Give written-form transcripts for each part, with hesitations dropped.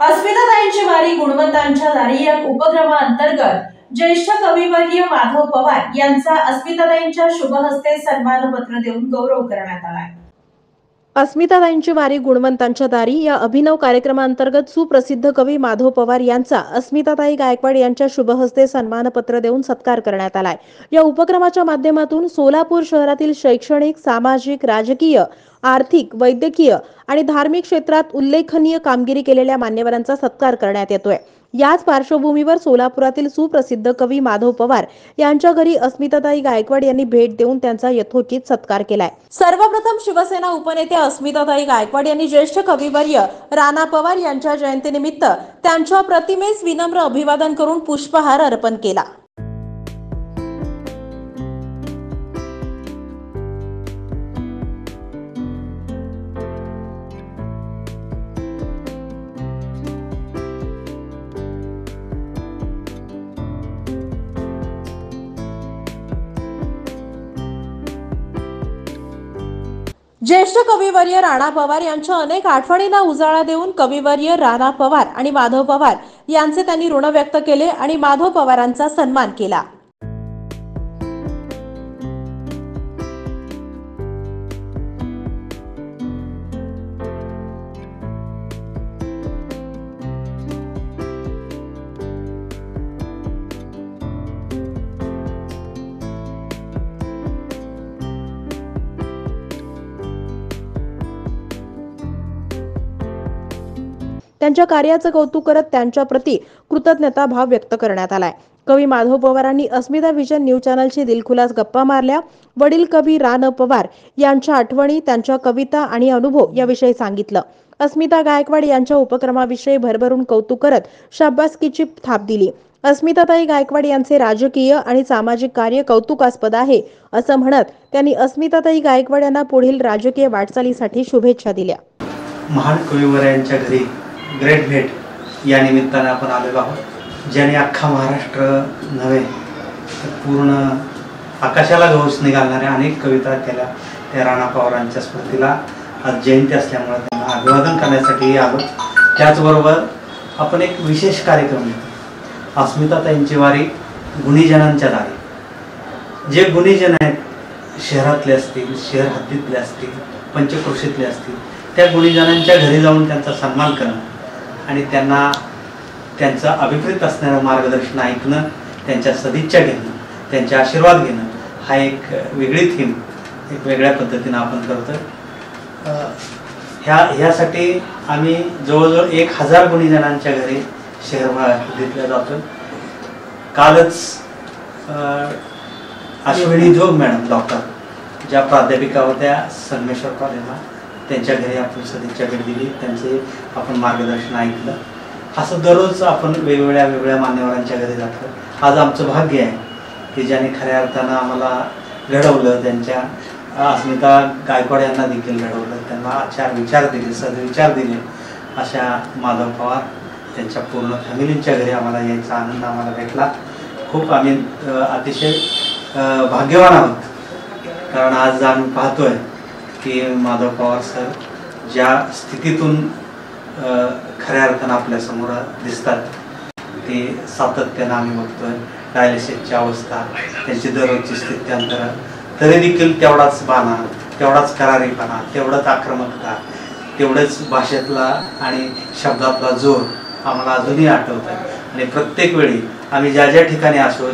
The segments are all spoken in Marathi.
अस्मिताताईंची वारी गुणवंतांच्या दारी या उपक्रमाअंतर्गत ज्येष्ठ कविवर्य माधव पवार यांचा अस्मिताताईंच्या शुभ हस्ते सन्मानपत्र देऊन गौरव करण्यात आला। अस्मिताताईंची वारी गुणवंतांच्या दारी या अभिनव कार्यक्रमाअंतर्गत सुप्रसिद्ध कवी माधव पवार यांचा अस्मिताताई गायकवाड यांच्या शुभ हस्ते सन्मानपत्र देऊन सत्कार करण्यात आलाय। या उपक्रमाच्या माध्यमातून सोलापूर शहरातील शैक्षणिक, सामाजिक, राजकीय, आर्थिक, वैद्यकीय आणि धार्मिक क्षेत्रात उल्लेखनीय कामगिरी केलेल्या मान्यवरांचा सत्कार करण्यात येतोय। याच पार्श्वभूमीवर सोलापुरातील सुप्रसिद्ध कवी माधव पवार यांच्या घरी अस्मिताताई गायकवाड यांनी भेट देऊन त्यांचा यथोचित सत्कार केलाय। सर्वप्रथम शिवसेना उपनेते अस्मिताताई गायकवाड यांनी ज्येष्ठ कविवर्य राणा पवार यांच्या जयंतीनिमित्त त्यांच्या प्रतिमेस विनम्र अभिवादन करून पुष्पहार अर्पण केला। ज्येष्ठ कविवर्य राणा पवार यांच्या अनेक आठवणींना उजाळा देऊन कविवर्य राणा पवार आणि माधव पवार यांचे त्यांनी ऋण व्यक्त केले आणि माधव पवारांचा सन्मान केला। त्यांच्या कार्याचं कौतुक करत त्यांच्या प्रती कृतज्ञता भाव व्यक्त करण्यात आलाय। कवी माधव पवारांनी अस्मिता विजन न्यूज चॅनलशी दिलखुलास गप्पा मारल्या। वडील कवी राणा पवार यांच्या आठवणी, त्यांच्या कविता आणि अनुभव याविषयी सांगितलं। अस्मिता गायकवाड यांच्या उपक्रमाविषयी भरभरून कौतुक करत शाबासकीची थाप दिली। अस्मिताताई गायकवाड यांचे राजकीय आणि सामाजिक कार्य कौतुकास्पद आहे असं म्हणत त्यांनी अस्मिताताई गायकवाड यांना पुढील राजकीय वाटचालीसाठी शुभेच्छा दिल्या। महान कविवर्यांच्या घरी ग्रेट भेट या निमित्ताने आपण आलेलो आहोत, ज्याने अख्खा महाराष्ट्र नव्हे तर पूर्ण आकाशाला गवसणी घालणाऱ्या अनेक कविता केल्या। त्या राणा पवारांच्या स्मृतीला आज जयंती असल्यामुळे त्यांना अभिवादन करण्यासाठी आलो। त्याचबरोबर आपण एक विशेष कार्यक्रम घेतो, अस्मिताताईंची वारी गुणीजनांच्या दारी। जे गुणीजन आहेत, शहरातले असतील, शहर हद्दीतले असतील, पंचक्रोशीतले असतील, त्या गुणीजनांच्या घरी जाऊन त्यांचा सन्मान करणं आणि त्यांना त्यांचं अभिप्रेत असणारं मार्गदर्शन ऐकणं, त्यांच्या सदिच्छा घेणं, त्यांचे आशीर्वाद घेणं हा एक वेगळी थीम एक वेगळ्या पद्धतीनं आपण करतो। ह्यासाठी आम्ही जवळजवळ 1000 गुणीजनांच्या घरी शहर जातो। कालच अश्विनी जोग मॅडम डॉक्टर ज्या प्राध्यापिका होत्या संगमेश्वर कॉलेजला, त्यांच्या घरी आपण सदिच्छा भेट दिली, त्यांचे आपण मार्गदर्शन ऐकलं। असं दररोज आपण वेगवेगळ्या मान्यवरांच्या घरी जातो। आज आमचं भाग्य आहे की ज्याने खऱ्या अर्थानं आम्हाला घडवलं, त्यांच्या अस्मिता गायकवाड यांना देखील घडवलं, त्यांना आचार विचार दिले, सद्विचार दिले अशा माधव पवार त्यांच्या पूर्ण फॅमिलीच्या घरी आम्हाला यायचा आनंद आम्हाला भेटला। खूप आम्ही अतिशय भाग्यवान आहोत, कारण आज आम्ही पाहतोय की माधव पवार सर ज्या स्थितीतून खऱ्या अर्थानं आपल्यासमोर दिसतात ते सातत्यानं आम्ही बघतोय। डायलिसिसची अवस्था, त्यांची दररोजची स्थित्यंतर, तरी देखील तेवढाच बाणा, तेवढाच करारीपणा, तेवढंच आक्रमकता, तेवढंच भाषेतला आणि शब्दातला जोर आम्हाला अजूनही आठवत आहे। आणि प्रत्येक वेळी आम्ही ज्या ठिकाणी असो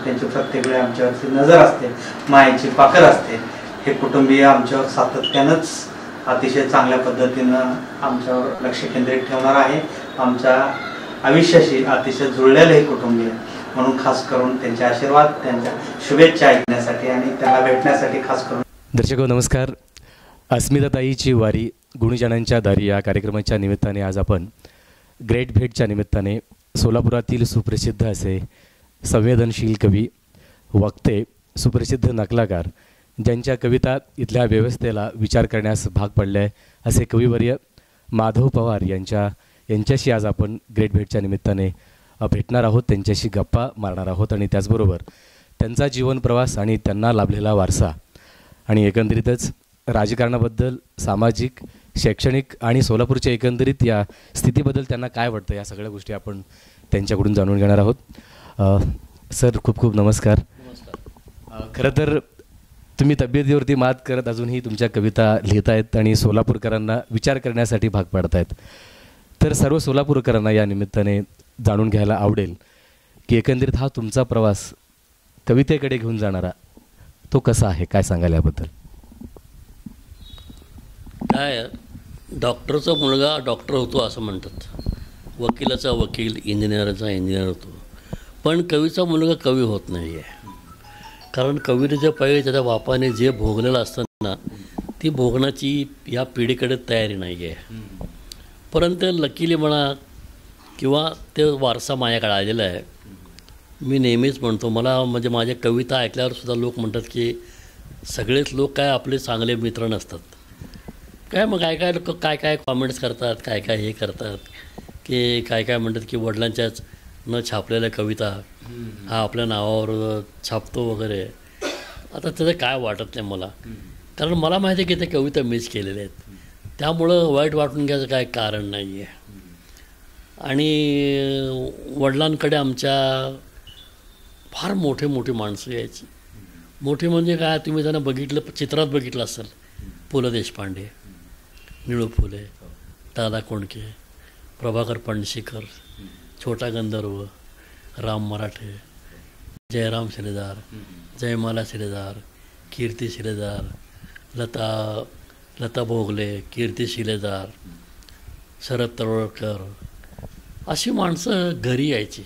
त्यांची प्रत्येक वेळी आमच्यावरती नजर असते, मायेची पाकर असते। हे कुटुंबीय आमच्यावर सातत्यानंच अतिशय चांगल्या पद्धतीनं आमच्यावर लक्ष केंद्रित ठेवणार आहे। आमच्या आयुष्याशी अतिशय जुळलेलं हे कुटुंबीय, म्हणून खास करून त्यांचे आशीर्वाद, त्यांच्या शुभेच्छा ऐकण्यासाठी आणि त्यांना भेटण्यासाठी खास करून। दर्शक नमस्कार। अस्मिताताईची वारी गुणीजनांच्या दारी या कार्यक्रमाच्या निमित्ताने आज आपण ग्रेट भेटच्या निमित्ताने सोलापुरातील सुप्रसिद्ध असे संवेदनशील कवी, वक्ते, सुप्रसिद्ध नकलाकार, ज्यांच्या कविता इथल्या व्यवस्थेला विचार करण्यास भाग पडले असे कविवर्य माधव पवार यांच्याशी आज आपण ग्रेट भेटच्या निमित्ताने भेटणार आहोत, त्यांच्याशी गप्पा मारणार आहोत आणि त्याचबरोबर त्यांचा जीवन प्रवास आणि त्यांना लाभलेला वारसा आणि एकंदरीतच राजकारणाबद्दल, सामाजिक शैक्षणिक आणि सोलापूरच्या एकंदरीत या स्थितीबद्दल त्यांना काय वाटतं, या सगळ्या गोष्टी आपण त्यांच्याकडून जाणून घेणार आहोत. सर, खूप खूप नमस्कार. खरं तर तुम्ही तब्येतीवरती मात करत अजूनही तुमच्या कविता लिहित आहेत आणि सोलापूरकरांना विचार करण्यासाठी भाग पाडत आहेत. तर सर्व सोलापूरकरांना या निमित्ताने जाणून घ्यायला आवडेल की एकंदरीत हा तुमचा प्रवास कवितेकडे घेऊन जाणारा तो कसा आहे, काय सांगाल याबद्दल? काय, डॉक्टरचा मुलगा डॉक्टर होतो असं म्हणतात, वकिलाचा वकील, इंजिनियरचा इंजिनियर होतो, पण कवीचा मुलगा कवी होत नाही आहे. कारण कवितेच्या पायी त्याच्या बापाने जे भोगलेलं असतं ना, ती भोगण्याची या पिढीकडे तयारी नाही आहे. परंतु लकीली म्हणा किंवा ते वारसा माझ्याकडे आलेला आहे. मी नेहमीच म्हणतो, मला म्हणजे माझ्या कविता ऐकल्यावर सुद्धा लोक म्हणतात की सगळेच लोक काय आपले चांगले मित्र नसतात काय. मग काय काय लोक काय काय कॉमेंट्स करतात, काय काय हे करतात की काय काय म्हणतात की वडिलांच्याच न छापलेल्या कविता हा आपल्या नावावर छापतो वगैरे. आता त्याचं काय वाटत नाही मला, कारण मला माहिती आहे की ते कविता मीच केलेल्या आहेत, त्यामुळं वाईट वाटून घ्यायचं काय कारण नाही आहे. आणि वडिलांकडे आमच्या फार मोठे मोठे माणसं यायची. मोठे म्हणजे काय, तुम्ही त्यांना बघितलं, चित्रात बघितलं असेल, पु ल देशपांडे, निळू फुले, दादा कोंडके, प्रभाकर पणशीकर, छोटा गंधर्व, राम मराठे, जयराम शिलेदार, जयमाला शिलेदार, कीर्ती शिलेदार, लता भोगले, कीर्ती शिलेदार, शरद तळवळकर, अशी माणसं घरी यायची.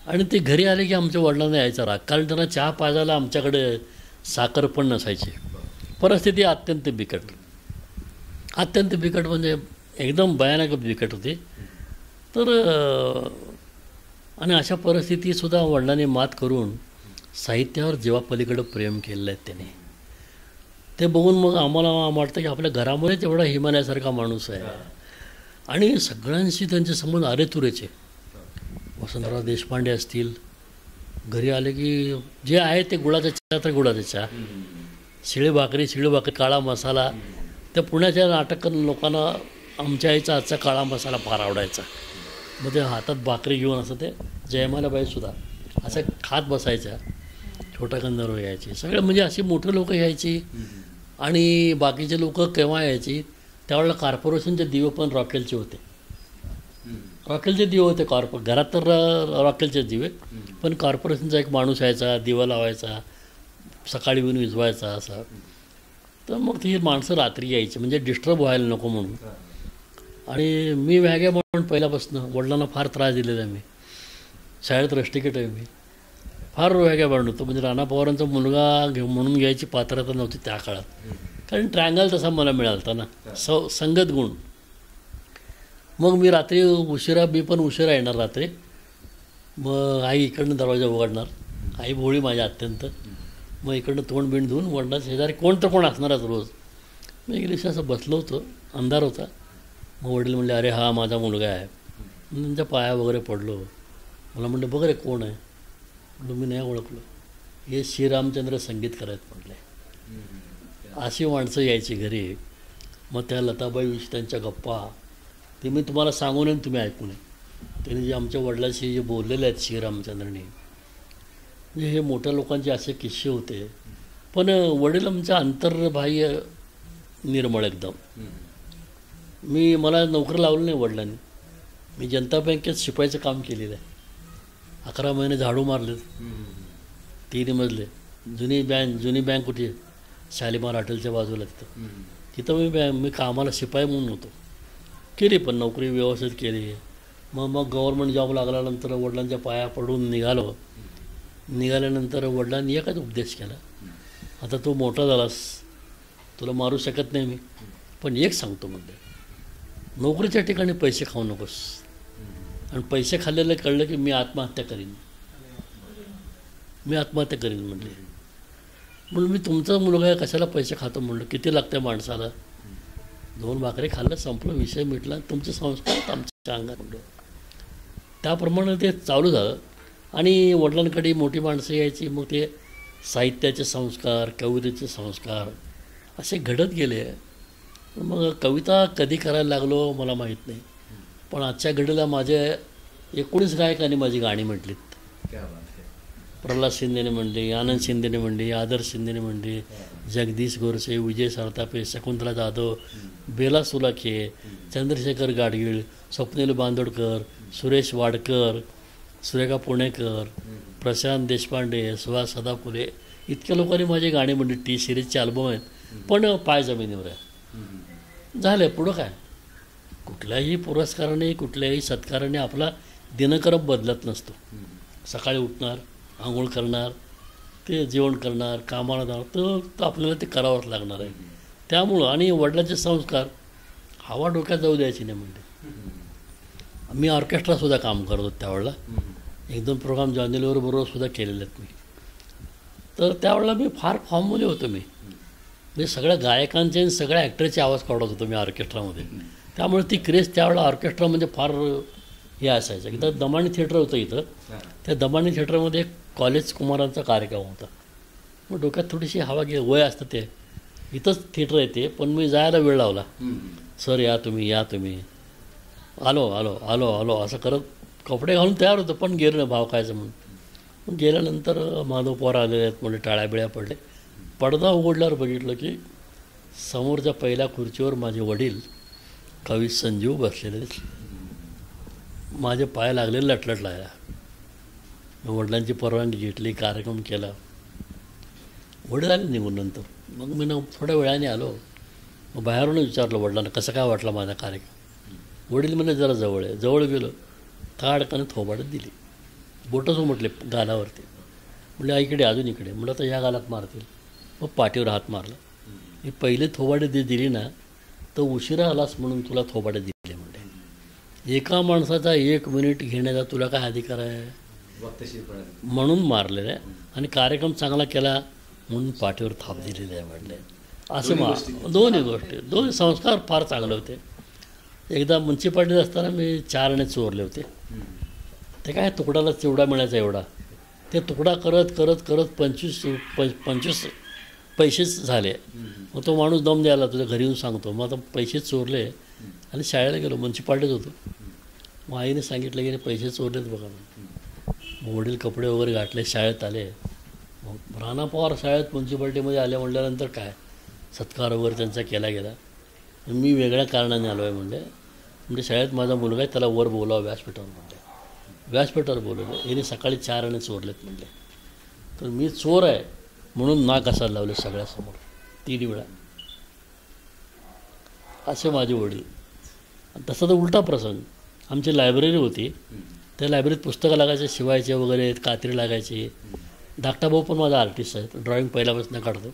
आणि ते घरी आले की आमच्या वडिलांना यायचा राग, कारण त्यांना चहा पाजायला आमच्याकडे साखर पण नसायची. परिस्थिती अत्यंत बिकट, अत्यंत बिकट म्हणजे एकदम भयानक बिकट होती. तर आणि अशा परिस्थितीसुद्धा वडिलांनी मात करून साहित्यावर जीवापलीकडं प्रेम केलेलं आहे त्याने. ते बघून मग आम्हाला वाटतं की आपल्या घरामध्येच एवढा हिमालयासारखा माणूस आहे. आणि सगळ्यांशी त्यांचे संबंध अरेतुरेचे. वसंतराव देशपांडे असतील, घरी आले की जे आहे ते गुळाचा चहा तर गुळाचा चहा, शिळी भाकरी, काळा मसाला. त्या पुण्याच्या नाटक लोकांना आमच्या आईचा आजचा काळा मसाला फार आवडायचा. मग ते हातात भाकरी घेऊन असं ते जयमालाबाईसुद्धा असं खात बसायच्या. छोटा गंधर्व यायचे, सगळे म्हणजे अशी मोठे लोक यायची. आणि बाकीचे लोक केव्हा यायची, त्यावेळेला कॉर्पोरेशनचे दिवे पण रॉकेलचे होते. रॉकेलचे दिवे होते घरात तर रॉकेलचे दिवे, पण कॉर्पोरेशनचा एक माणूस यायचा, दिवा लावायचा, सकाळी येऊन विझवायचा असा. तर मग ती माणसं रात्री यायची म्हणजे डिस्टर्ब व्हायला नको म्हणून. आणि मी व्याग्या म्हणून पहिल्यापासून वडिलांना फार त्रास दिलेला आहे. मी शाळेत रस्टिकेट आहे, मी फार व्याग्या बनवतो. म्हणजे राणा पवारांचा मुलगा म्हणून घ्यायची पात्रता नव्हती त्या काळात, कारण ट्रायंगल तसा मला मिळाला ना, संगत गुण. मग मी रात्री उशिरा, मी पण उशिरा येणार रात्री. मग आई इकडनं दरवाजा उघडणार, आई भोळी माझ्या अत्यंत. मग इकडनं तोंड बिंड धुवून वडिलांना शेजारी कोण असणारच रोज. मी एक दिवशी असं बसलो होतो, अंधार होता. मग वडील म्हणले, अरे हा माझा मुलगा आहे. मी त्यांच्या पाया वगैरे पडलो. मला म्हणलं, बघ रे कोण आहे. म्हणलं मी नाही ओळखलो. हे श्रीरामचंद्र संगीतकार आहेत म्हटले. अशी माणसं यायची घरी. मग त्या लताबाईविषयी त्यांच्या गप्पा ते मी तुम्हाला सांगू नये, तुम्ही ऐकू नये. त्यांनी जे आमच्या वडिलांशी जे बोललेले आहेत श्रीरामचंद्रनी, म्हणजे हे मोठ्या लोकांचे असे किस्से होते. पण वडील आमच्या अंतर्बाह्य निर्मळ एकदम. मला नोकरी लावलं नाही वडिलांनी. मी जनता बँकेत शिपाईचं काम केलेलं आहे. 11 महिने झाडू मारले, 3 मजले. जुनी बँक कुठे, शालिमार हॉटेलच्या बाजूला तिथं मी कामाला शिपाई म्हणून होतो. केली पण नोकरी व्यवस्थित केली. मग गव्हर्नमेंट जॉब लागल्यानंतर वडिलांच्या पाया पडून निघाल्यानंतर वडिलांनी एकच उपदेश केला, आता तू मोठा झालास, तुला मारू शकत नाही मी, पण एक सांगतो म्हणजे नोकरीच्या ठिकाणी पैसे खाऊ नकोस. आणि पैसे खाल्लेलं कळलं की मी आत्महत्या करीन म्हटले. म्हणून मी तुमचा मुलगा आहे, कशाला पैसे खातो म्हणलं. किती लागते माणसाला, 2 भाकरी खाल्लं, संपलं, विषय मिटला. तुमचे संस्कार आमच्या अंगात म्हणलं. त्याप्रमाणे ते चालू झालं. आणि वडिलांकडे मोठी माणसं यायची. मग ते साहित्याचे संस्कार, कवितेचे संस्कार असे घडत गेले. मग कविता कधी करायला लागलो मला माहीत नाही, पण आजच्या घडीला माझे 19 गायकांनी माझी गाणी म्हटलीत. प्रल्हाद शिंदेने म्हणली, आनंद शिंदेने म्हणली, आदर्श शिंदेने म्हणली, जगदीश गोरसे, विजय सरतापे, शकुंतला जाधव, बेला सुलाखे, चंद्रशेखर गाडगीळ, स्वप्नील बांदोडकर, सुरेश वाडकर, सुरेखा पुणेकर, प्रशांत देशपांडे, सुहास सदाफुले, इतक्या लोकांनी माझी गाणी म्हणली. टी सिरीजचे अल्बम आहेत, पण पाय जमिनीवर आहे. झालं पुढं काय? कुठल्याही पुरस्काराने कुठल्याही सत्काराने आपला दिनक्रम बदलत नसतो. सकाळी उठणार, आंघोळ करणार, ते जेवण करणार, कामाला जाणार, तर आपल्याला ते करावंच लागणार आहे. त्यामुळं आणि वडिलांचे संस्कार हवा डोक्यात जाऊ द्यायची नाही. म्हणजे मी ऑर्केस्ट्रासुद्धा काम करत होतो त्यावेळेला. 1-2 प्रोग्राम बरोबर सुद्धा केलेले आहेत मी. तर त्यावेळेला मी फार फॉर्ममध्ये होतो. मी म्हणजे सगळ्या गायकांचे आणि सगळ्या ॲक्टरचे आवाज काढत होतो मी ऑर्केस्ट्रामध्ये. त्यामुळे ती क्रेज त्यावेळेला ऑर्केस्ट्रा म्हणजे फार हे असायचं. इथं दमाणी थिएटर होतं इथं. त्या दमाणी थिएटरमध्ये एक कॉलेज कुमारांचा कार्यक्रम होता. मग डोक्यात थोडीशी हवा वय असतं ते. इथंच थिएटर येते, पण मी जायला वेळ लावला. सर या तुम्ही, या तुम्ही. आलो आलो आलो आलो असं करत कपडे घालून तयार होतं, पण गेलं नाही भाव खायचं म्हणून. पण गेल्यानंतर माधव पवार आलेले आहेत, म्हणजे टाळ्याबिळ्या पडले. पडदा उघडल्यावर बघितलं की समोरच्या पहिल्या खुर्चीवर माझे वडील कवी संजीव बसलेले. माझे पाय लागले लटलटलायला. वडिलांची परवानगी घेतली, कार्यक्रम केला. वडील आले निघून नंतर. मग मी थोड्या वेळाने आलो. मग बाहेरून विचारलं वडिलांना कसं काय वाटला माझा कार्यक्रम. वडील म्हणजे जरा जवळ आहे. जवळ गेलो, ताडकाने थोबाडत दिली, बोटच उमटले गालावरती. म्हणजे आईकडे अजून इकडे. म्हटलं तर ह्या गालात मारतील. मग पाठीवर हात मारला. ही पहिले थोबाडे दिली ना, तर उशिरा आलास म्हणून तुला थोबाडे दिले. म्हणजे एका माणसाचा 1 मिनिट घेण्याचा तुला काय अधिकार आहे म्हणून मारलेलं आहे. आणि कार्यक्रम चांगला केला म्हणून पाठीवर थाप दिलेले आहे म्हणले. असं दोन्ही गोष्टी, दोन्ही संस्कार फार चांगले होते. एकदा म्युन्सिपाल्टीत असताना मी 4 आणे चोरले होते. ते काय तुकडाला चिवडा मिळायचा एवढा. ते तुकडा करत करत करत 25 पैसेच झाले. मग तो माणूस दम द्यायला तुझ्या घरी येऊन सांगतो. मग आता पैसे चोरले आणि शाळेला गेलो. म्युन्सिपाल्टीत होतो. मग आईने सांगितलं की पैसे चोरलेत बघा. मग वडील कपडे वगैरे घातले, शाळेत आले. मग राणा पवार शाळेत म्युन्सिपाल्टीमध्ये आले म्हटल्यानंतर काय सत्कार वगैरे त्यांचा केला गेला. मी वेगळ्या कारणाने आलो आहे म्हणजे शाळेत माझा मुलगा आहे, त्याला वर बोलावं व्यासपीठावर म्हणले. व्यासपीठावर बोलवलं. याने सकाळी 4 आणे चोरलेत म्हणले. तर मी चोर आहे म्हणून नाक असायला लावले सगळ्यासमोर 3 वेळा. असे माझे वडील. तसा तर उलटा प्रसंग. आमची लायब्ररी होती. त्या लायब्ररीत पुस्तकं लागायचे, शिवायचे वगैरे, कात्री लागायची. धाकटा भाऊ पण माझा आर्टिस्ट आहे, ड्रॉइंग पहिल्यापासून काढतो.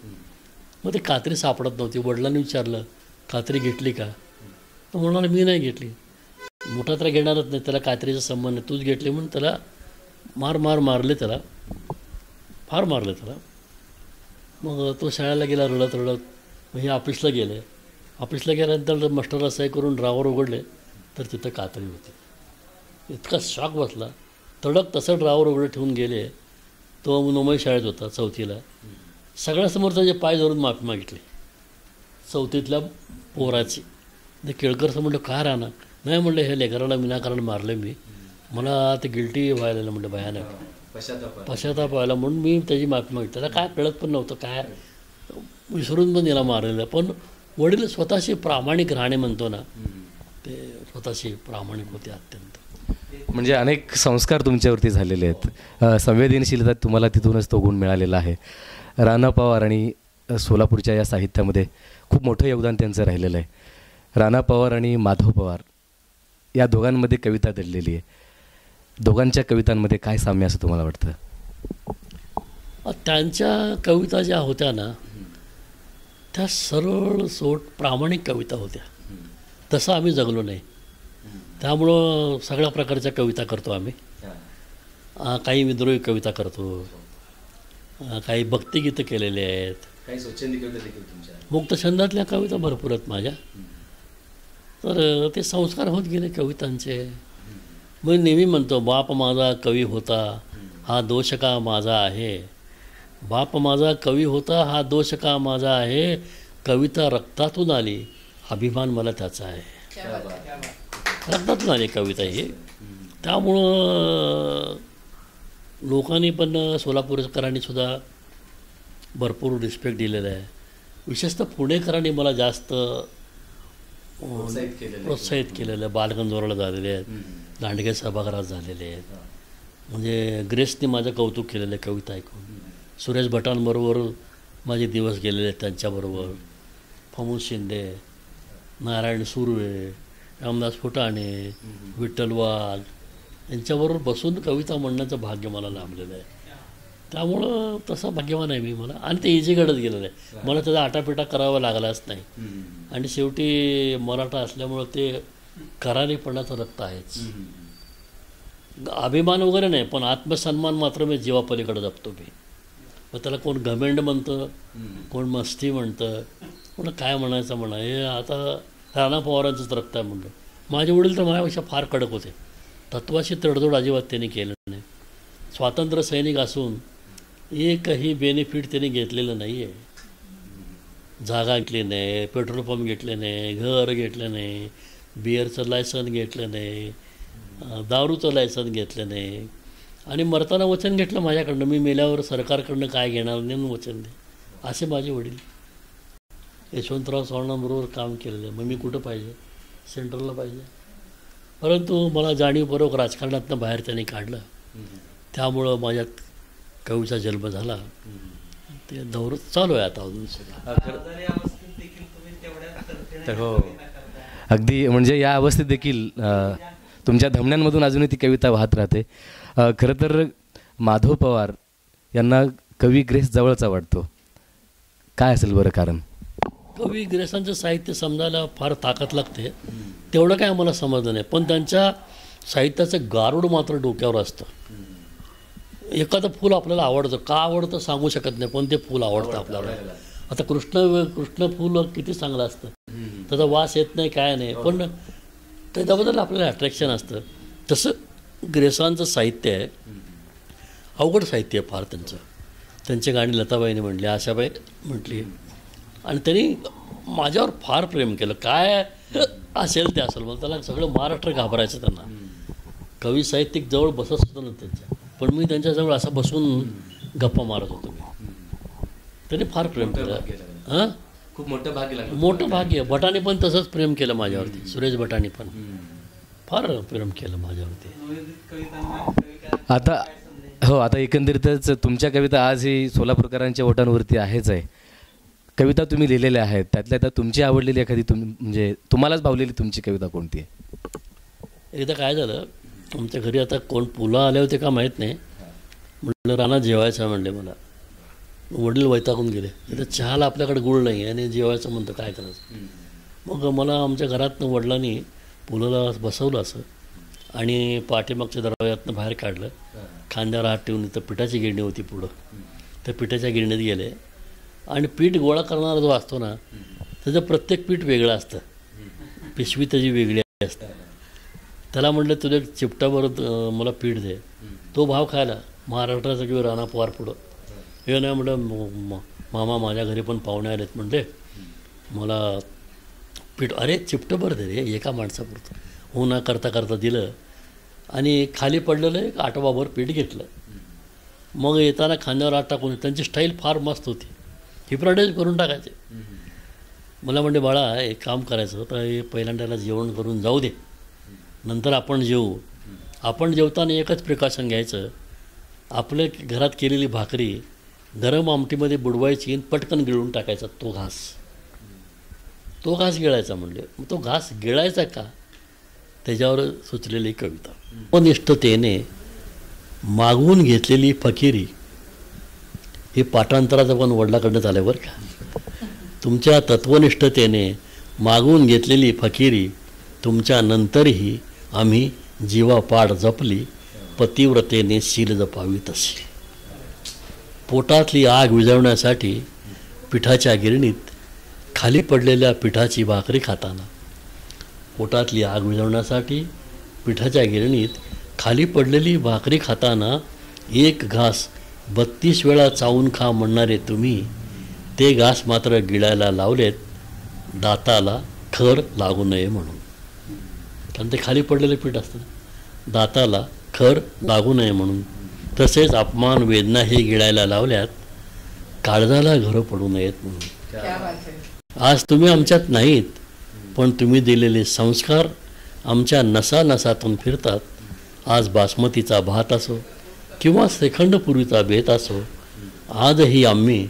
मग ते कात्री सापडत नव्हती. वडिलांनी विचारलं कात्री घेतली का, तर म्हणाला मी नाही घेतली. मोठा तर घेणारच नाही, त्याला कात्रीचा संबंध नाही, तूच घेतली म्हणून त्याला मारले, त्याला फार मारले त्याला. मग तो शाळेला गेला रडत रडत. मग हे ऑफिसला गेले. ऑफिसला गेल्यानंतर मास्टरला सही करून ड्रावर उघडले तर तिथं कात्री होती. इतका शॉक बसला. तडक तसं ड्रावर उघडं ठेवून गेले. तो नोमई शाळेत होता 4थीला. सगळ्यासमोर त्याचे पाय धरून माफी मागितली 4थीतल्या पोराची. ते केळकरचं म्हटलं काय राहणार नाही. म्हटलं हे लेकराला विनाकारण मारलं मी, मला ते गिल्टी व्हायला म्हटलं भयानक पश्चाताप व्हायला म्हणून मी त्याची माफी मागितली. त्याला काय कळत पण नव्हतं, काय विसरून पण याला मारलेलं. पण वडील स्वतःशी प्रामाणिक राहणे म्हणतो ना, ते स्वतःशी प्रामाणिक होते अत्यंत. म्हणजे अनेक संस्कार तुमच्यावरती झालेले आहेत. संवेदनशीलता तुम्हाला तिथूनच तो गुण मिळालेला आहे. राणा पवार आणि सोलापूरच्या या साहित्यामध्ये खूप मोठं योगदान त्यांचं राहिलेलं आहे. राणा पवार आणि माधव पवार या दोघांमध्ये कविता दडलेली आहे. दोघांच्या कवितांमध्ये काय साम्य असं तुम्हाला वाटतं? त्यांच्या कविता ज्या होत्या ना, त्या सरळ सोट प्रामाणिक कविता होत्या. तसं आम्ही जगलो नाही. त्यामुळं सगळ्या प्रकारच्या कविता करतो आम्ही. काही विद्रोही कविता करतो, काही भक्तिगीतं केलेले आहेत, काही स्वच्छंदी कविता देखील तुमच्या, मुक्तछंदातल्या कविता भरपूर आहेत माझ्या. तर ते संस्कार होत गेले कवितांचे. मी नेहमी म्हणतो बाप माझा कवी होता हा दोष का माझा आहे. बाप माझा कवी होता हा दोष का माझा आहे. कविता रक्तातून आली अभिमान मला त्याचा आहे. रक्तातून आली कविता ही. त्यामुळं लोकांनी पण सोलापूरकरांनी सुद्धा भरपूर रिस्पेक्ट दिलेला आहे. विशेषतः पुणेकरांनी मला जास्त प्रोत्साहित केलेलं आहे. बालगंधर्वला झालेले आहेत, दांडगे सभागृहात झालेले आहेत. म्हणजे ग्रेसने माझं कौतुक केलेलं आहे कविता ऐकून. सुरेश भटांबरोबर माझे दिवस गेलेले आहेत, त्यांच्याबरोबर फमूद शिंदे, नारायण सुर्वे, रामदास फुटाणे, विठ्ठल वाघ यांच्याबरोबर बसून कविता म्हणण्याचं भाग्य मला लाभलेलं आहे. त्यामुळं तसं भाग्यवान आहे मी. मला आणि ते इझी घडत गेलेलं आहे. मला त्याचा आटापिटा करावा लागलाच नाही. आणि शेवटी मराठा असल्यामुळं ते करारीपणाचं रक्त आहेच. अभिमान वगैरे नाही, पण आत्मसन्मान मात्र मी जीवापलीकडे जपतो मी. मग त्याला कोण घमेंड म्हणतं, कोण मस्ती म्हणतं, कोण काय म्हणायचं म्हणा. हे आता राणा पवारांचंच रक्त आहे म्हणलं. माझे वडील तर माझ्यापेक्षा फार कडक होते. तत्वाशी तडजोड अजिबात त्यांनी केलं नाही. स्वातंत्र्य सैनिक असून एकही बेनिफिट त्यांनी घेतलेलं नाही आहे. जागा घेतली नाही, पेट्रोल पंप घेतले नाही, घर घेतलं नाही, बिअरचं लायसन घेतलं नाही, दारूचं लायसन घेतलं नाही. आणि मरताना वचन घेतलं माझ्याकडनं, मी मेल्यावर सरकारकडनं काय घेणार नाही म्हणून वचन दे. असे माझे वडील. यशवंतराव चव्हाणांबरोबर काम केलेलं आहे. मग मी कुठं पाहिजे? सेंट्रलला पाहिजे. परंतु मला जाणीवपूर्वक राजकारणातनं बाहेर त्यांनी काढलं. त्यामुळं माझ्यात कवीचा जन्म झाला. ते दौर चालू आहे आता अजून सुद्धा. तर हो, अगदी म्हणजे या अवस्थेत देखील तुमच्या धमन्यांमधून अजूनही ती कविता वाहत राहते. खरं तर माधव पवार यांना कवी ग्रेस जवळचा वाटतो. काय असेल बरं कारण? कवी ग्रेसांचं साहित्य समजायला फार ताकद लागते. तेवढं काय आम्हाला समजलं नाही, पण त्यांच्या साहित्याचं गारुड मात्र डोक्यावर असतं. एखादं फूल आपल्याला आवडतं, का आवडतं सांगू शकत नाही, पण ते फूल आवडतं आपल्याला. आता कृष्ण फूल किती चांगलं असतं, त्याचा वास येत नाही काय नाही, पण त्याच्याबद्दल आपल्याला अट्रॅक्शन असतं. तसं ग्रेसांचं साहित्य आहे, अवघड साहित्य आहे फार त्यांचं. त्यांची गाणी लताबाईने म्हटली, आशाबाई म्हटली, आणि त्यांनी माझ्यावर फार प्रेम केलं. काय असेल ते असेल, मला त्याला सगळं महाराष्ट्र घाबरायचं. त्यांना कवी साहित्यिक जवळ बसत होतं ना त्यांच्या, पण मी त्यांच्याजवळ असं बसून गप्पा मारत होतो मी. त्यांनी फार प्रेम केलं. हां, खूप मोठं भाग्य लागलं. मोठं भाग्य. भटाने पण तसंच प्रेम केलं माझ्यावरती. सुरेश भटाने पण फार प्रेम केलं माझ्यावरती. आता हो, आता एकंदरीतच तुमच्या कविता आजही सोलापूरकरांच्या ओठांवरती आहेच आहे. कविता तुम्ही लिहिलेल्या आहेत, त्यातल्या त्यात तुमची आवडलेली एखादी म्हणजे तुम्हालाच भावलेली तुमची कविता कोणती आहे? एकदा काय झालं, आमच्या घरी आता कोण पुला आले होते का माहीत नाही, म्हटलं रानात जेवायचं म्हणले. मला वडील वैतागून गेले. तर चहाला आपल्याकडे गुळ नाही आणि जेवायचं म्हणतं, काय करायचं. मग मला आमच्या घरातनं वडिलांनी पुलाला बसवलं असं आणि पाठीमागच्या दरवाज्यातनं बाहेर काढलं. खांद्यावर हात ठेवून इथं पिठाची गिरणी होती पुढं, त्या पिठाच्या गिरणीत गेले. आणि पीठ गोळा करणारा जो असतो ना, त्याचं प्रत्येक पीठ वेगळं असतं, पिशवी त्याची वेगळी असते. त्याला म्हटलं तुझ्या चिपटावर मला पीठ दे. तो भाव खायला महाराष्ट्राचा किंवा राणा पवार पुढं हे नाही म्हटलं, मामा माझ्या घरी पण पाहुणे आलेत म्हणते, मला पीठ. अरे चिपटंभर दे रे, एका माणसापुरतं. हो ना करता करता दिलं आणि खाली पडलेलं एक आठवाभर पीठ घेतलं. मग येताना खांद्यावर हात टाकून, त्यांची स्टाईल फार मस्त होती, हिप्नोटाईज करून टाकायचे. मला म्हणते बाळा एक काम करायचं, तर हे पहिल्यांदाला जेवण करून जाऊ दे, नंतर आपण जेवू. आपण जेवताना एकच प्रिकॉशन घ्यायचं, आपल्या घरात केलेली भाकरी गरम आमटीमध्ये बुडवायची आणि पटकन गिळून टाकायचा तो घास गिळायचा. म्हणले मग तो घास गिळायचा का, त्याच्यावर सुचलेली कविता. निष्ठतेने मागवून घेतलेली फकिरी, हे पाठांतराचं पण वडिलाकडनं आलं बरं का. तुमच्या तत्वनिष्ठतेने मागवून घेतलेली फकिरी, तुमच्या नंतरही आम्ही जीवापाड जपली, पतिव्रतेने शील जपावी तशी. पोटातली आग विझवण्यासाठी पिठाच्या गिरणीत खाली पडलेल्या पिठाची भाकरी खाताना, पोटातली आग विझवण्यासाठी पिठाच्या गिरणीत खाली पडलेली भाकरी खाताना एक घास 32 वेळा चावून खा म्हणणारे तुम्ही, ते घास मात्र गिळायला लावलेत दाताला खर लागू नये म्हणून. कारण ते खाली पडलेलं पीठ असतं. दाताला खर लागू नये म्हणून. तसेच अपमान वेदना हे गिळायला लावल्यात, काळजाला घरं पडू नयेत म्हणून. आज तुम्ही आमच्यात नाहीत, पण तुम्ही दिलेले संस्कार आमच्या नसा नसातून फिरतात. आज बासमतीचा भात असो किंवा श्रीखंडपुरीचा बेत असो, आजही आम्ही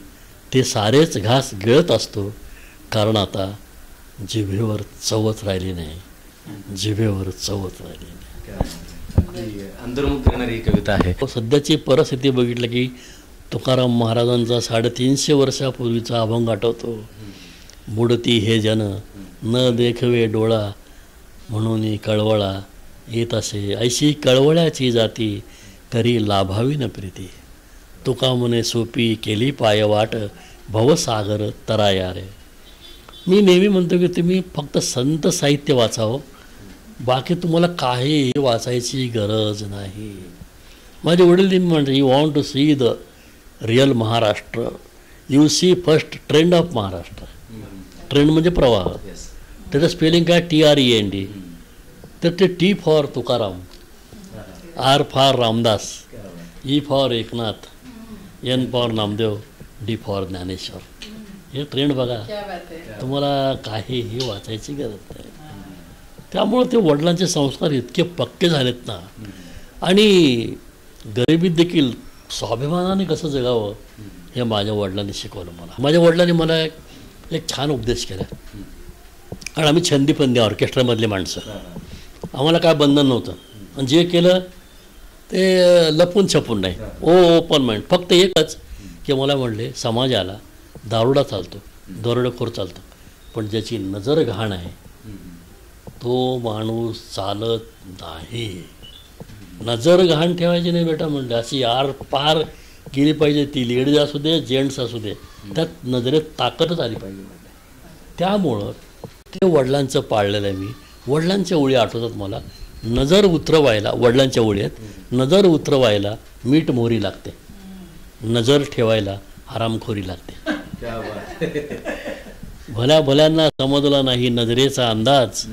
ते सारेच घास गिळत असतो. कारण आता जिभेवर चवच राहिली नाही, जिभेवर चवच राहिली नाही. अंतर्मुख करणारी कविता आहे. सध्याची परिस्थिती बघितलं की तुकाराम महाराजांचा 350 वर्षापूर्वीचा अभंग आठवतो. बुडती हे जन न देखवे डोळा, म्हणून कळवळा येत असे. ऐशी कळवळ्याची जाती, करी लाभावी न प्रीती. तुका म्हणे सोपी केली पायवाट, भवसागर तराया रे. मी नेहमी म्हणतो की तुम्ही फक्त संत साहित्य वाचावं, बाकी तुम्हाला काही वाचायची गरज नाही. माझे वडील नेहमी म्हणते, you want to see the real Maharashtra, you see first trend of Maharashtra. Trend म्हणजे प्रवाह. त्याचं स्पेलिंग काय? TREND. तर ते T for Tukaram, R for Ramdas, E for Eknath, N for Namdev, D for Dnyaneshwar. हे ट्रेंड बघा. तुम्हाला काहीही वाचायची गरज नाही. त्यामुळं ते वडिलांचे संस्कार इतके पक्के झालेत ना. आणि गरिबीत देखील स्वाभिमानाने कसं जगावं हे माझ्या वडिलांनी शिकवलं मला. माझ्या वडिलांनी मला एक छान उपदेश केला. कारण आम्ही छंदीपंदी ऑर्केस्ट्रामधली माणसं, आम्हाला काय बंधन नव्हतं. आणि जे केलं ते लपून छपून नाही, ओपन माइंड. फक्त एकच की मला म्हणले, समाजाला दारुडा चालतो, दरोडेखोर चालतो, पण ज्याची नजर घाण आहे तो माणूस चालत नाही. नजर घाण ठेवायची नाही बेटा म्हणले. अशी आर पार गेली पाहिजे, ती लेडीज असू दे, जेंट्स असू दे, त्यात नजरेत ताकदच आली पाहिजे म्हणले. त्यामुळं ते वडिलांचं पाळलेलं आहे मी. वडिलांच्या ओळी आठवतात मला. नजर उतरवायला, वडिलांच्या ओळी आहेत, नजर उतरवायला मीठ मोहरी लागते, नजर ठेवायला हरामखोरी लागते. भल्या भल्यांना समजला नाही नजरेचा अंदाज,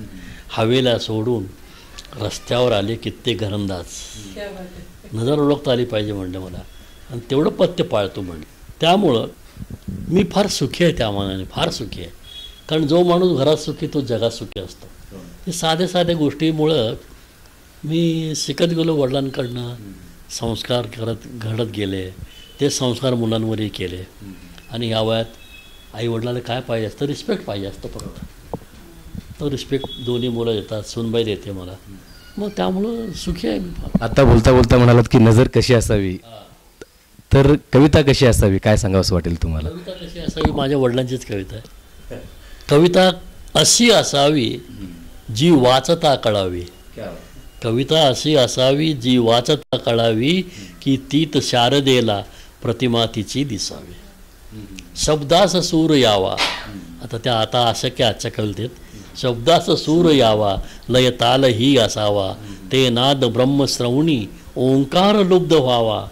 हवेला सोडून रस्त्यावर आले कित्येक घरंदाज. नजर ओळखता आली पाहिजे म्हणलं मला, आणि तेवढं पथ्य पाळतो म्हणलं. त्यामुळं मी फार सुखी आहे, त्या मानाने फार सुखी आहे. कारण जो माणूस घरात सुखी तो जगात सुखी असतो. हे साध्या साध्या गोष्टीमुळं मी शिकत गेलो वडिलांकडनं. संस्कार घडत गेले, ते संस्कार मुलांवरही केले. आणि या वयात आई वडिलांना काय पाहिजे असतं? रिस्पेक्ट पाहिजे असतं. फक्त तो रिस्पेक्ट दोन्ही मुलं देतात, सुनबाई देते मला. मग त्यामुळं सुखी आहे मी फार. आता बोलता बोलता म्हणालात की नजर कशी असावी, तर कविता कशी असावी, काय सांगावंसं वाटेल तुम्हाला? कविता कशी असावी? माझ्या वडिलांचीच कविता आहे. कविता अशी असावी जी वाचता कळावी. कविता अशी असावी जी वाचता कळावी, की तीत शारदेला प्रतिमा तिची दिसावी. शब्दास सूर यावा. आता अशक्य आजच्या कवितेत. शब्दास सूर यावा, लय ताल ही असावा, ते नाद ब्रह्मश्रवणी ओंकार लुब्ध व्हावा,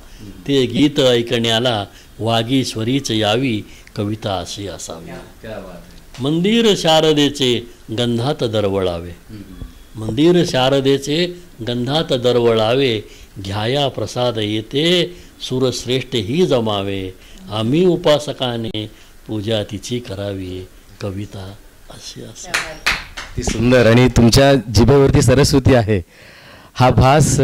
ते गीत ऐकण्याला वागीश्वरीच यावी. कविता अशी असावी. मंदिर शारदेचे गंधात दरवळावे. मंदिर शारदेचे गंधात दरवळावे, घ्याया प्रसाद येते सुरश्रेष्ठ ही जमावे. आम्ही उपासकाने पूजा तिची करावी. कविता अशी असावी. ती सुंदर आणि तुमच्या जिभेवरती सरस्वती आहे. हा भास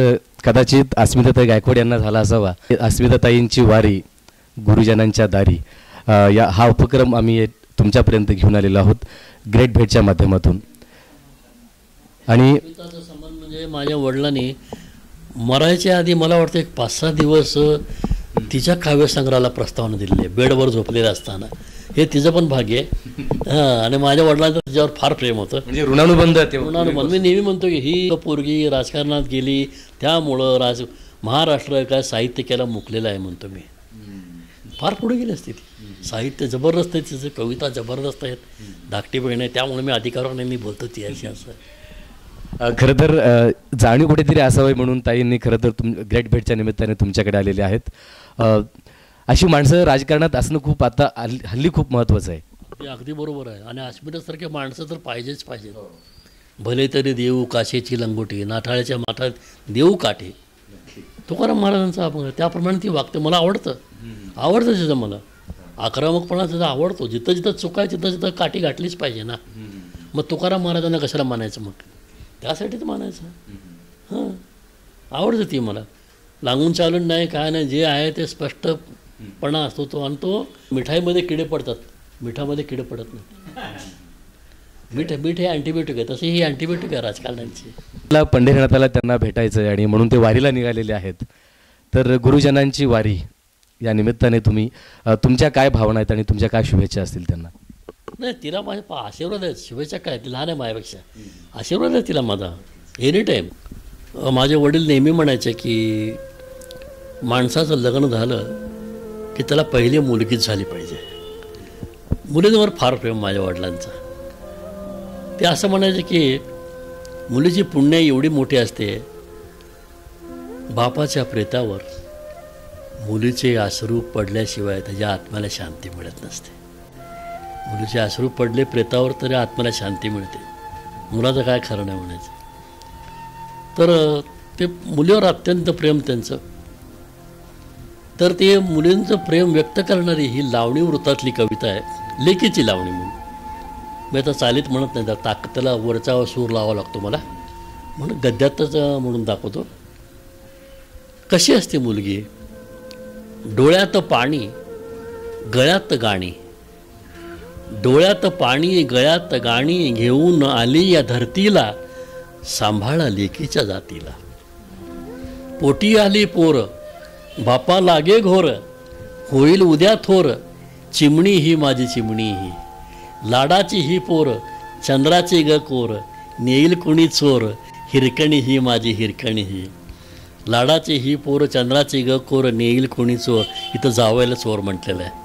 कदाचित अस्मिताताई गायकवाड यांना झाला असावा. अस्मिताताईंची वारी गुरुजनांच्या दारी, हा उपक्रम आम्ही तुमच्यापर्यंत घेऊन आलेलो आहोत ग्रेट भेटच्या माध्यमातून. आणि कविताचा संबंध म्हणजे माझ्या वडिलांनी मरायच्या आधी मला वाटतं एक 5-6 दिवस तिच्या काव्यसंग्रहाला प्रस्तावना दिलेली आहे, बेडवर झोपलेलं असताना. हे तिचं पण भाग्य आहे. आणि माझ्या वडिलांचं तिच्यावर फार प्रेम होतं. म्हणजे ऋणानुबंध. ऋणानुबंध. मी नेहमी म्हणतो की ही पोरगी राजकारणात गेली त्यामुळं महाराष्ट्र काय साहित्य केला मुकलेलं आहे म्हणतो मी. फार पुढे गेली असते ती. साहित्य जबरदस्त आहे तिचं, कविता जबरदस्त आहेत, धाकटी बहीण आहे. त्यामुळे मी अधिकाराने मी बोलतो ती अशी असं. खरं तर जाणीव कुठेतरी असावी म्हणून ताईंनी खरं तर ग्रेट भेटच्या निमित्ताने तुमच्याकडे आलेले आहेत. अशी माणसं राजकारणात असणं खूप आता हल्ली खूप महत्त्वाचं आहे. ते अगदी बरोबर आहे. आणि अस्मितासारखे माणसं तर पाहिजेच पाहिजे. भले तरी देऊ काशेची लंगोटी, नाठाळ्याच्या माठात देऊ काठी. तुकाराम महाराजांचा अभंग, त्याप्रमाणे ती वागते. मला आवडतं तिथं, मला आक्रमकपणा त्याचा आवडतो. जिथं जिथं चुकाय तिथं तिथं काठी गाठलीच पाहिजे ना. मग तुकाराम महाराजांना कशाला मानायचं? मग त्यासाठीच मानायचं. हां, आवडतं ती मला. लागून चालून नाही, काय नाही, जे आहे ते स्पष्टपणा असतो तो. आणि तो मिठाईमध्ये किडे पडतात, मिठामध्ये किडे पडत नाही. मीठ हे अँटीबायोटिक आहे, तशी ही अँटीबायोटिक आहे राजकारण्यांची. मला पंढरीनाथाला त्यांना भेटायचं आहे आणि म्हणून ते वारीला निघालेले आहेत. तर गुरुजनांची वारी या निमित्ताने तुम्ही तुमच्या काय भावना आहेत आणि तुमच्या काय शुभेच्छा असतील त्यांना? नाही, तिला माझ्या आशीर्वाद आहेत. शुभेच्छा काय, ती लहान आहे माझ्यापेक्षा. आशीर्वाद आहे तिला माझा एनी टाईम. माझे वडील नेहमी म्हणायचे की माणसाचं लग्न झालं की त्याला पहिली मुलगीच झाली पाहिजे. मुलींवर फार प्रेम माझ्या वडिलांचं. ते असं म्हणायचे की मुलीची पुण्य एवढी मोठी असते, बापाच्या प्रेतावर मुलीचे अश्रू पडल्याशिवाय त्याच्या आत्म्याला शांती मिळत नसते. मुलीचे अश्रू पडले प्रेतावर तरी आत्म्याला शांती मिळते. मुलाचं काय खरं नाही म्हणायचं. तर ते मुलीवर अत्यंत प्रेम त्यांचं. तर ते मुलींचं प्रेम व्यक्त करणारी ही लावणी वृत्तातली कविता आहे, लेकीची लावणी म्हणून. मी आता चालीत म्हणत नाही, तर त्याला वरचा सूर लावा लागतो मला, म्हणून गद्यातच म्हणून दाखवतो. कशी असते मुलगी? डोळ्यात पाणी गळ्यात गाणी, डोळ्यात पाणी गळ्यात गाणी, घेऊन आली या धरतीला, सांभाळा लेकीच्या जातीला. पोटी आली पोर, बापा लागे घोर, होईल उद्या थोर, चिमणी ही माझी चिमणी ही. लाडाची ही पोर, चंद्राची ग कोर, नेईल कुणी चोर, हिरकणी ही माझी हिरकणी ही. लाडाची ही पोर, चंद्राची ग कोर, नेईल कुणी चोर. इथं जावायला चोर म्हटलेलं आहे.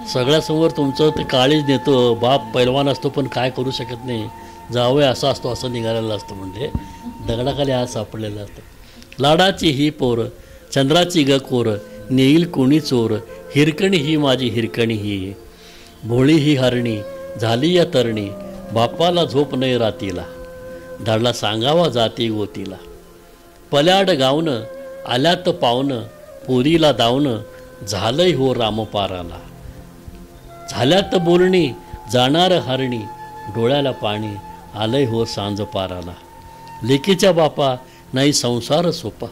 सगळ्यासमोर तुमचं ते काळीज नेतो. बाप पैलवान असतो पण काय करू शकत नाही. जावय असा असतो, असं निघालेलं असतं. म्हणजे दगडाखाली हात सापडलेला असतं. लाडाची ही पोर, चंद्राची ग कोर, नेईल कोणी चोर, हिरकणी ही माझी हिरकणी ही. भोळी ही हरणी झाली या तरणी, बापाला झोप नाही रातीला, धाडला सांगावा जाती गोतीला. पल्याड गावनं आल्यात पावनं, पोरीला दावणं, झालंय हो रामपाराला. झाल्यात बोलणी जाणार हरणी, डोळ्याला पाणी आलंय हो सांज पाराला. लेकीच्या बापा नाही संसार सोपा,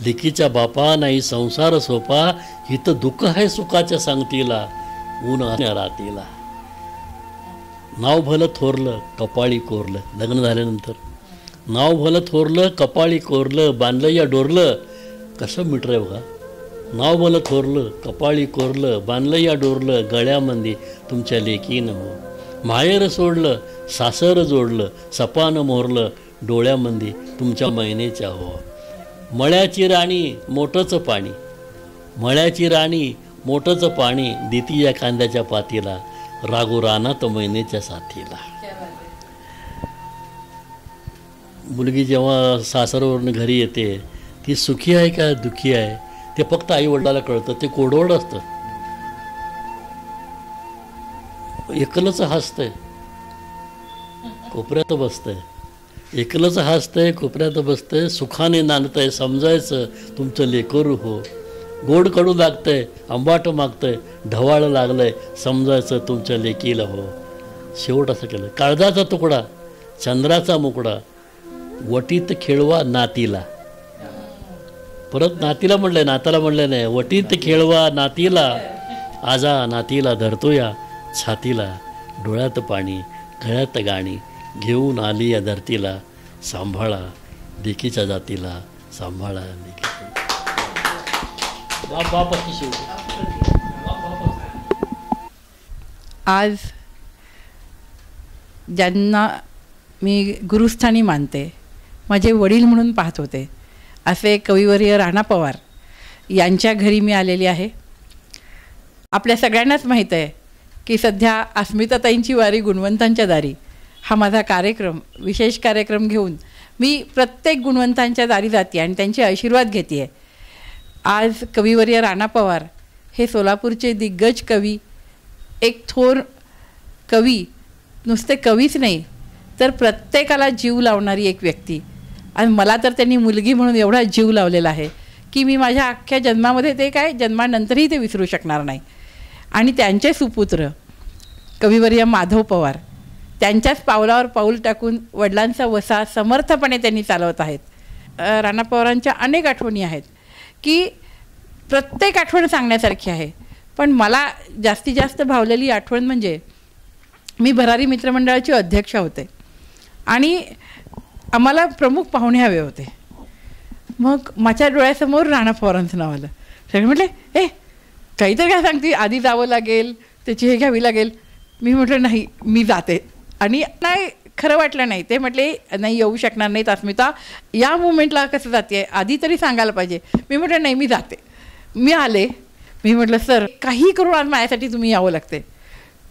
लेकीच्या बापा नाही संसार सोपा, हिथं दुःख आहे सुखाच्या सांगतीला, ऊन रातीला. नाव भलं थोरलं कपाळी कोरलं, लग्न झाल्यानंतर नाव भलं थोरलं कपाळी कोरलं, बांधलं या डोरलं. कसं मीटर आहे बघा. नाव भलं थोरलं कपाळी कोरलं, बांधलं या डोरलं, गळ्यामध्ये तुमच्या लेकीनं हो. माहेर सोडलं सासर जोडलं, सपानं मोरलं, डोळ्यामध्ये तुमच्या महिनेच्या हो. मळ्याची राणी मोठंचं पाणी, मळ्याची राणी मोठंचं पाणी, देती या कांद्याच्या पातीला, रागो रानात महिनेच्या साथीला. मुलगी जेव्हा सासरवरून घरी येते, ती सुखी आहे का दुःखी आहे ते फक्त आईवडिलाला कळतं. ते कोडवड असतं. एकलंच हसतंय, कोपऱ्यात बसतंय, एकलंच हसतंय, कोपऱ्यात बसतंय, सुखाने नांदतंय, समजायचं तुमचं लेकरू हो. गोड कडू लागतंय, आंबाट मागतंय, ढवाळ लागलंय, समजायचं तुमच्या लेकीला हो. शेवट असं केलं. काळजाचा तुकडा चंद्राचा मुकडा, वटीत खेळवा नातीला. परत नातीला म्हणलंय, नाताला म्हणलं नाही. वटीत खेळवा नातीला, आजा नातीला धरतोया छातीला, डोळ्यात पाणी गळ्यात गाणी, घेऊन आली या धरतीला, सांभाळा लेकीच्या जातीला, सांभाळा लेकीच्या. आज ज्यांना मी गुरुस्थानी मानते, माझे वडील म्हणून पाहत होते, असे कविवर्य राणा पवार यांच्या घरी मी आलेली आहे. आपल्या सगळ्यांनाच माहीत आहे की सध्या अस्मिताताईंची वारी गुणवंतांच्या दारी हा माझा कार्यक्रम, विशेष कार्यक्रम घेऊन मी प्रत्येक गुणवंतांच्या दारी जाते आणि त्यांचे आशीर्वाद घेते आहे. आज कविवर्य राणा पवार हे सोलापूरचे दिग्गज कवी एक थोर कवी, नुसते कवीच नाही तर प्रत्येकाला जीव लावणारी एक व्यक्ती. आणि मला तर त्यांनी मुलगी म्हणून एवढा जीव लावलेला आहे की मी माझ्या अख्ख्या जन्मामध्ये ते काय जन्मानंतरही ते विसरू शकणार नाही. आणि त्यांचे सुपुत्र कविवर्य माधव पवार त्यांच्याच पावलावर पाऊल टाकून वडिलांचा वसा समर्थपणे त्यांनी चालवत आहेत. राणा पवारांच्या अनेक आठवणी आहेत की प्रत्येक आठवण सांगण्यासारखी आहे. पण मला जास्तीत जास्त भावलेली आठवण म्हणजे मी भरारी मित्रमंडळाची अध्यक्ष होते आणि आम्हाला प्रमुख पाहुणे हवे होते. मग माझ्या डोळ्यासमोर राणा पवारांचं नाव आलं. सगळे म्हटले, काहीतरी काय सांगते, आधी जावं लागेल, त्याची हे घ्यावी लागेल. मी म्हटलं नाही, मी जाते. आणि नाही, खरं वाटलं नाही. ते म्हटले नाही, येऊ शकणार नाहीत अस्मिता, या मुवमेंटला कसं जाते, आधी तरी सांगायला पाहिजे. मी म्हटलं नाही, मी जाते. मी आले. मी म्हटलं सर, काही करून आज माझ्यासाठी तुम्ही यावं लागते.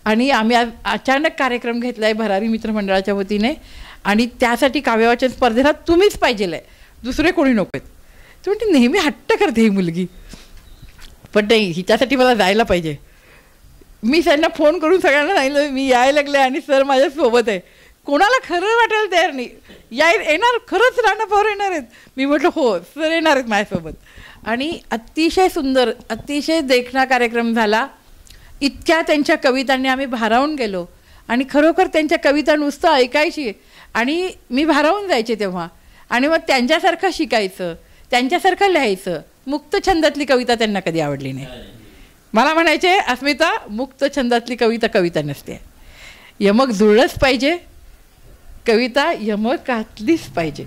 आणि आम्ही आज अचानक कार्यक्रम घेतला आहे भरारी मित्रमंडळाच्या वतीने आणि त्यासाठी काव्यवाचन स्पर्धेला तुम्हीच पाहिजे आहे, दुसरे कोणी नको आहेत. ती म्हणते नेहमी हट्ट करते ही मुलगी, पण नाही, हिच्यासाठी मला जायला पाहिजे. मी त्यांना फोन करून सगळ्यांना सांगितलं मी यायला लागले आणि सर माझ्यासोबत आहे. कोणाला खरं वाटायला तयार नाही, येणार, खरंच राणा पवार येणार आहेत. मी म्हटलं हो सर येणार आहेत माझ्यासोबत. आणि अतिशय सुंदर, अतिशय देखणा कार्यक्रम झाला. इतक्या त्यांच्या कवितांनी आम्ही भारावून गेलो आणि खरोखर त्यांच्या कविता नुसतं ऐकायची आणि मी भारावून जायचे तेव्हा. आणि मग त्यांच्यासारखं शिकायचं, त्यांच्यासारखं लिहायचं. मुक्त छंदातली कविता त्यांना कधी आवडली नाही. मला म्हणायचे अस्मिता, मुक्त छंदातली कविता कविता नसते, यमक जुळलंच पाहिजे, कविता यमकातलीच पाहिजे.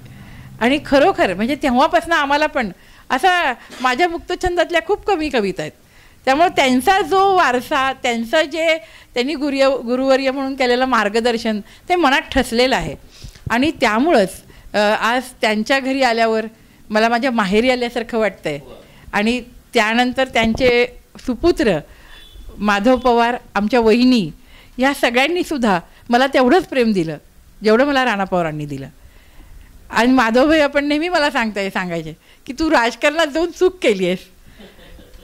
आणि खरोखर म्हणजे तेव्हापासून आम्हाला पण असा, माझ्या मुक्त छंदातल्या खूप कमी कविता आहेत. त्यामुळे त्यांचा जो वारसा, त्यांचं जे त्यांनी गुरुवर्य म्हणून केलेलं मार्गदर्शन ते मनात ठसलेलं आहे. आणि त्यामुळंच आज त्यांच्या घरी आल्यावर मला माझ्या माहेरी आल्यासारखं वाटतं आहे. आणि त्यानंतर त्यांचे सुपुत्र माधव पवार, आमच्या वहिनी, या सगळ्यांनीसुद्धा मला तेवढंच प्रेम दिलं जेवढं मला राणा पवारांनी दिलं. आणि माधवभाई आपण नेहमी मला सांगायचे की तू राजकारणात जाऊन चूक केली आहेस.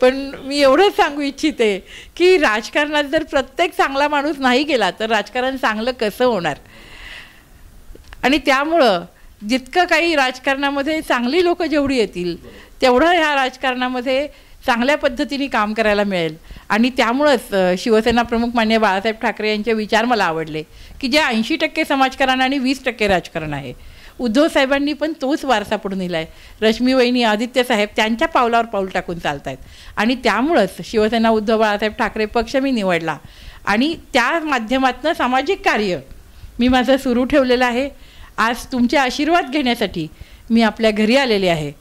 पण मी एवढंच सांगू इच्छिते की राजकारणात जर प्रत्येक चांगला माणूस नाही गेला तर राजकारण चांगलं कसं होणार. आणि त्यामुळं जितकं काही राजकारणामध्ये चांगली लोक जेवढी येतील तेवढं ह्या राजकारणामध्ये चांगल्या पद्धतीने काम करायला मिळेल. आणि त्यामुळंच शिवसेना प्रमुख माननीय बाळासाहेब ठाकरे यांचे विचार मला आवडले की जे 80% समाजकारण आणि 20% राजकारण आहे. उद्धव साहेबांनी पण तोच वारसा पुढे नेला आहे. रश्मी वहिनी, आदित्य साहेब त्यांच्या पावलावर पाऊल टाकून चालत आहेत. आणि त्यामुळंच शिवसेना उद्धव बाळासाहेब ठाकरे पक्ष मी निवडला आणि त्या माध्यमातून सामाजिक कार्य मी माझं सुरू ठेवलेलं आहे. आज तुमचे आशीर्वाद घेण्यासाठी मी आपल्या घरी आलेले आहे.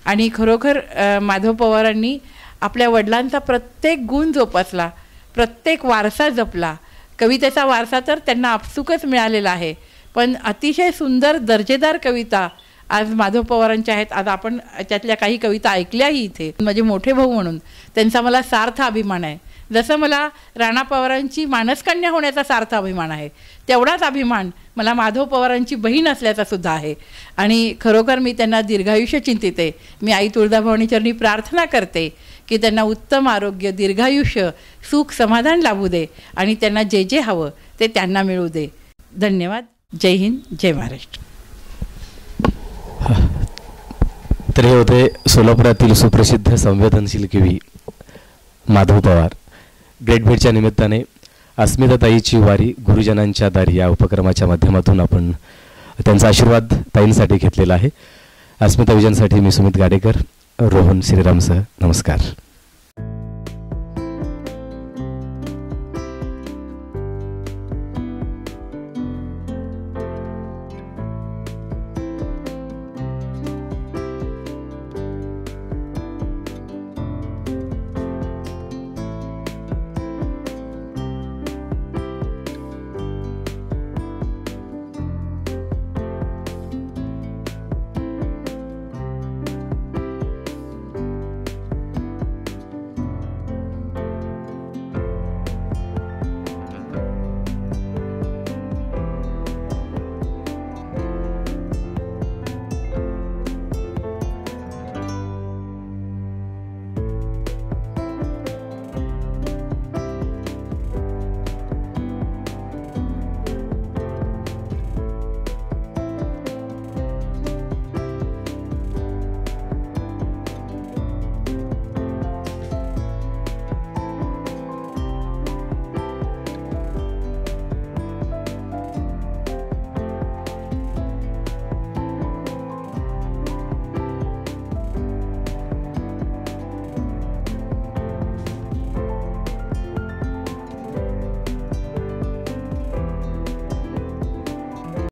आणि खरोखर माधव पवारांनी आपल्या वडिलांचा प्रत्येक गुण जोपासला, प्रत्येक वारसा जपला. कवितेचा वारसा तर त्यांना आपसुकच मिळालेला आहे, पण अतिशय सुंदर दर्जेदार कविता आज माधव पवारांच्या आहेत. आज आपण त्यातल्या काही कविता ऐकल्याही इथे. माझे मोठे भाऊ म्हणून त्यांचा मला सार्थ अभिमान आहे. जसं मला राणा पवारांची मानसकन्या होण्याचा सार्थ अभिमान आहे, तेवढाच अभिमान मला माधव पवारांची बहीण असल्याचा सुद्धा आहे. आणि खरोखर मी त्यांना दीर्घायुष्य चिंतिते. मी आई तुळजाभवानी चरणी प्रार्थना करते की त्यांना उत्तम आरोग्य, दीर्घायुष्य, सुख, समाधान लाभू दे आणि त्यांना जे जे हवं ते त्यांना मिळू दे. धन्यवाद. जय हिंद, जय महाराष्ट्र. तर हे होते सोलापुरातील सुप्रसिद्ध संवेदनशील कवी माधव पवार. ग्रेट भेटच्या निमित्ताने अस्मिताताईची वारी गुरुजनांच्या दारी या उपक्रमाच्या माध्यमातून आपण त्यांचा आशीर्वाद ताईंसाठी घेतलेला आहे. अस्मिता विजनसाठी मी सुमित गाडेकर, रोहन श्रीरामसह. नमस्कार.